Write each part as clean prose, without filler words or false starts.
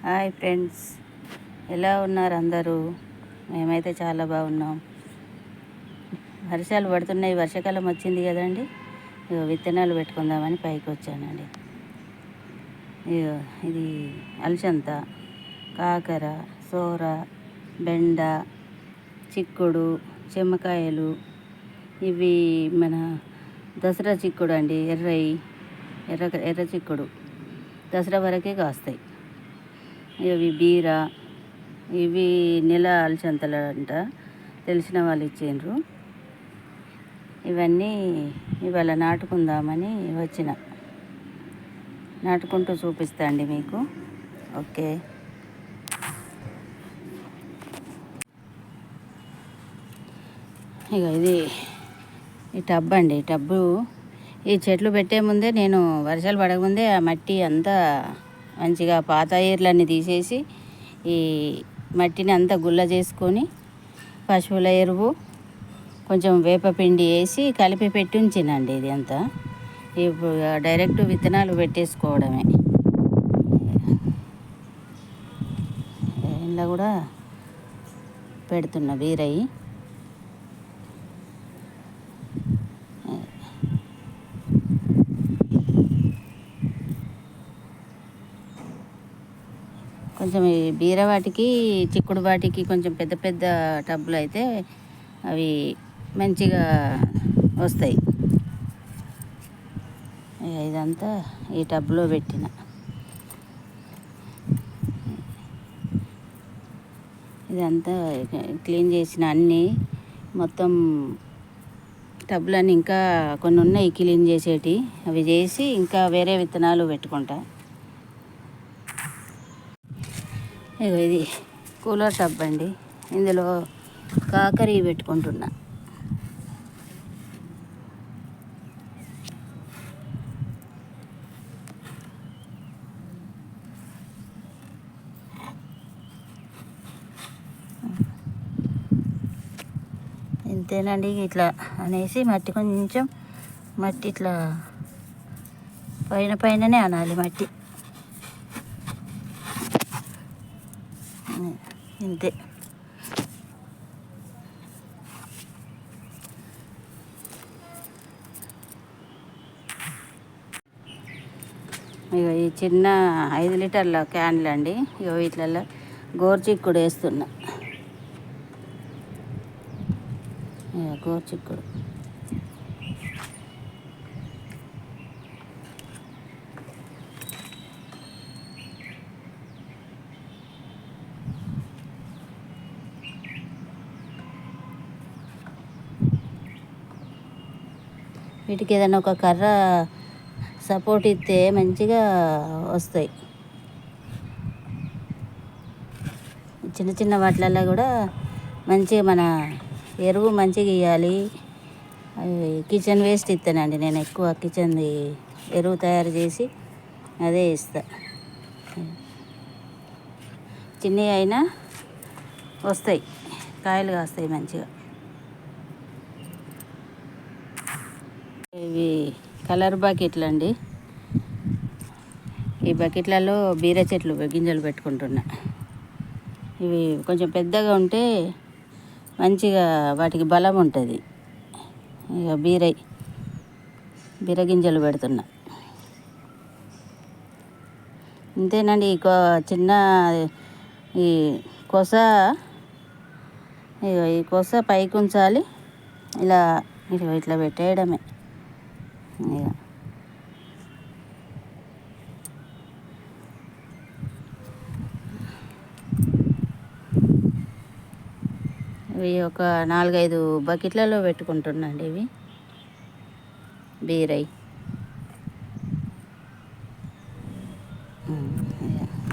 Hi friends, ఎలా ఉన్నారు అందరూ? మేమైతే చాలా బాగున్నాం. వర్షాలు పడుతున్నాయి, వర్షాకాలం వచ్చింది కదండి. విత్తనాలు పెట్టుకుందామని పైకి వచ్చానండి. ఇది అలసంద, కాకర, సోర, బెండ, చిక్కుడు, చెమ్మకాయలు. ఇవి మన దసరా చిక్కుడు అండి, ఎర్ర చిక్కుడు దసరా వరకే కాస్తాయి. ఇవి బీర, ఇవి నెల అలసందలు అంట, తెలిసిన వాళ్ళు ఇచ్చిండ్రు. ఇవన్నీ ఇవాళ నాటుకుందామని వచ్చిన, నాటుకుంటూ చూపిస్తా అండి మీకు. ఓకే, ఇక ఇది ఈ టబ్ అండి. టబ్బు ఈ చెట్లు పెట్టే ముందే నేను వర్షాలు పడకముందే ఆ మట్టి అంతా మంచిగా పాత ఏర్లన్నీ తీసేసి ఈ మట్టిని అంతా గుల్ల చేసుకొని పశువుల ఎరువు కొంచెం వేపపిండి వేసి కలిపి పెట్టి ఉంచినండి. ఇది అంతా ఇప్పుడు డైరెక్ట్ విత్తనాలు పెట్టేసుకోవడమే. ఇంట్లో కూడా పెడుతున్న బీరయి. కొంచెం ఈ బీర వాటికి, చిక్కుడు వాటికి కొంచెం పెద్ద పెద్ద టబ్బులు అయితే అవి మంచిగా వస్తాయి. ఇదంతా ఈ టబ్లో పెట్టిన. ఇదంతా క్లీన్ చేసిన అన్నీ మొత్తం టబ్లన్నీ ఇంకా కొన్ని ఉన్నాయి క్లీన్ చేసేటి. అవి చేసి ఇంకా వేరే విత్తనాలు పెట్టుకుంటా. ఇది కూలర్ టబ్ అండి, ఇందులో కాకరీ పెట్టుకుంటున్నా. ఇంతేనండి. ఇట్లా అనేసి మట్టి కొంచెం మట్టి ఇట్లా పైననే అనాలి మట్టి. ఇంతే. ఇక ఈ చిన్న 5 లీటర్ల క్యాన్లు అండి. ఇక వీటిలలో గోరుచిక్కుడు వేస్తున్నా. గోరుచిక్కుడు వీటికి ఏదైనా ఒక కర్ర సపోర్ట్ ఇస్తే మంచిగా వస్తాయి. చిన్న చిన్న వాటిలలో కూడా మంచిగా మన ఎరువు మంచిగా ఇవ్వాలి. కిచెన్ వేస్ట్ ఇస్తానండి నేను, ఎక్కువ కిచెన్ది ఎరువు తయారు చేసి అదే ఇస్తా. చిన్నవి అయినా వస్తాయి, కాయలు కాస్తాయి మంచిగా. ఇవి కలర్ బకెట్లు అండి. ఈ బకెట్లలో బీర చెట్లు గింజలు పెట్టుకుంటున్నా. ఇవి కొంచెం పెద్దగా ఉంటే మంచిగా వాటికి బలం ఉంటుంది. ఇక బీర గింజలు పెడుతున్నా. ఇంతేనండి. చిన్న ఈ కొస, ఈ కొస పైకి ఉంచాలి. ఇట్లా పెట్టేయడమే. ఇవి ఒక 4-5 బకెట్లలో పెట్టుకుంటున్నాండి. ఇవి బీరై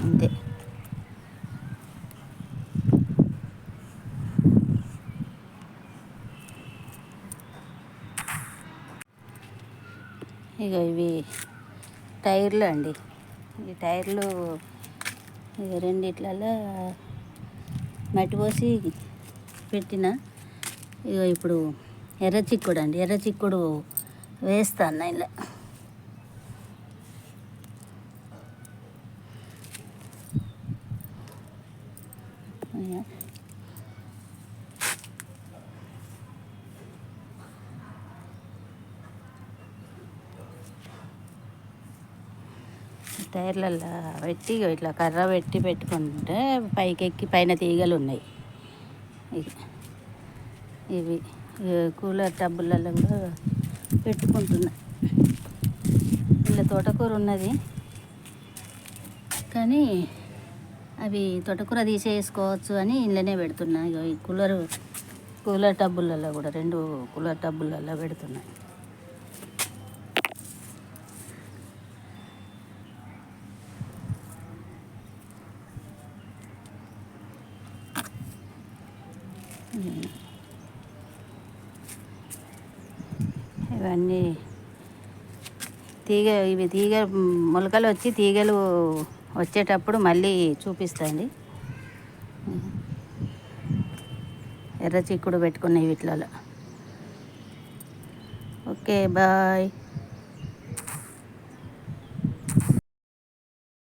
అంతే. ఇక ఇవి టైర్లు అండి. ఈ టైర్లు రెండిట్లలో మట్టి పోసి పెట్టిన. ఇక ఇప్పుడు ఎర్ర చిక్కుడు అండి, ఎర్ర చిక్కుడు వేస్తాను ఇలా. టైర్లలో పెట్టి ఇట్లా కర్ర పెట్టి పెట్టుకుంటే పైకెక్కి పైన తీగలు ఉన్నాయి. ఇవి కూలర్ టబ్బులలో కూడా పెట్టుకుంటున్నా. ఇలా తోటకూర ఉన్నది కానీ అవి తోటకూర తీసేసుకోవచ్చు అని ఇంట్లోనే పెడుతున్నా. ఇక ఈ కూలర్ టబ్బులలో కూడా 2 కూలర్ టబ్బులలో పెడుతున్నా. ఇవన్నీ తీగ మొలకలు వచ్చి తీగలు వచ్చేటప్పుడు మళ్ళీ చూపిస్తాండి. ఎర్ర చిక్కుడు పెట్టుకున్నాయి వీటిలలో. Okay bye.